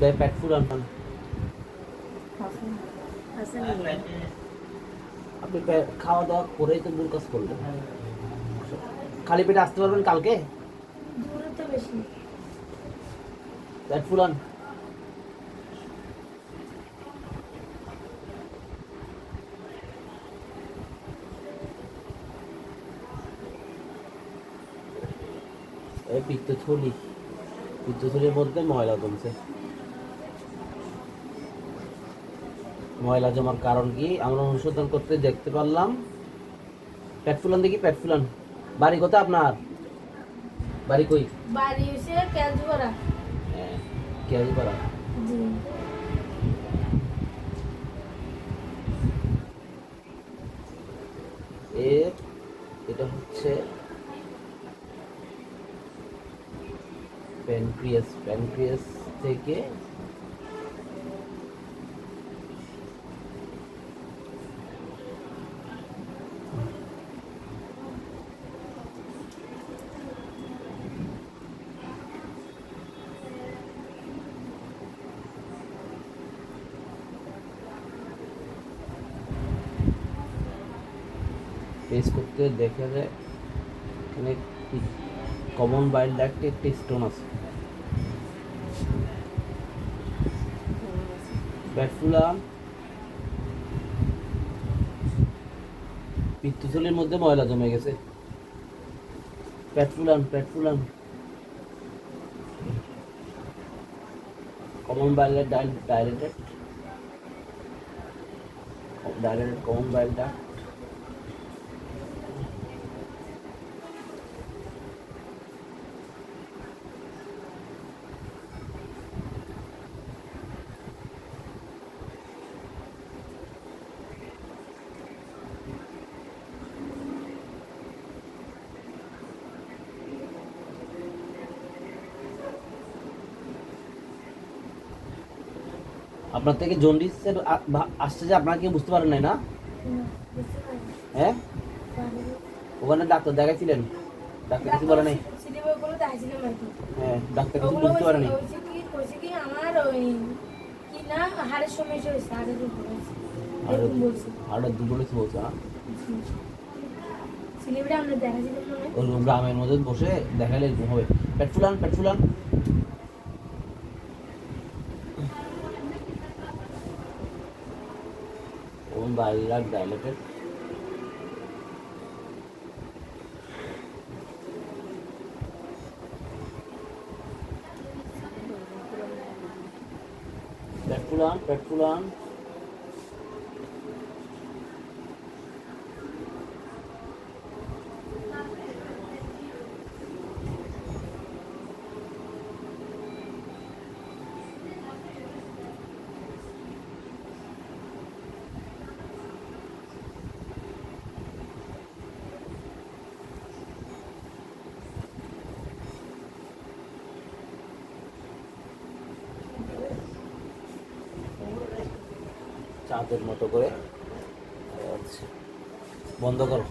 পেট ফুলান আপনি খাওয়া দাওয়া করেই তো মূল কাজ করলেন। খালি পেটে আসতে পারবেন কালকে? পেট ফুলান। এই পিত্তথলির মধ্যে ময়লা জমছে। ময়লা জমার কারণ কি আমরা অনুসন্ধান করতে দেখতে পারলাম। পেট ফুলান দেখি, পেট ফুলান। বাড়ি কোথায় আপনার? বাড়ি কই? বাড়ি হইছে কেলজুপাড়া। হ্যাঁ, কেলজুপাড়া। জি। এটা হচ্ছে প্যানক্রিয়াস থেকে টেস্ট করতে দেখা যায় এখানে কমন বাইল ডাক্টে একটি স্টোন আছে। পেট ফুলান। পিত্তথলির মধ্যে ময়লা জমে গেছে। পেট ফুলান, পেট ফুলান। কমন বাইল ডাইলেটেড কমন বাইল ডাক্ট। আপনার থেকে জন্ডিসের আসছে যে আপনারা কেউ বুঝতে পারেন নাই না? হ্যাঁ, ওখানে ডাক্তার দেখাইছিলেন? ডাক্তার কিছু বলে নাই? হ্যাঁ, ডাক্তার কিছু বুঝতে পারে নাই। আমার ওই কি না হাড়ের সমস্যা হয়েছে, হাড়ের দুর্বল হয়েছে। হাড়ের দুর্বল হয়েছে বলছে না? সিলিগুড়ি আমরা দেখাইছিলাম মনে হয়। ওরকম গ্রামের মধ্যে বসে দেখাইলে এরকম হবে। পেট ফুলান, পেট ফুলান। কোন বাইলার ডাইলেটেড। পেট ফুলান, পেট ফুলান। চাঁদের মতো করে বন্ধ করো।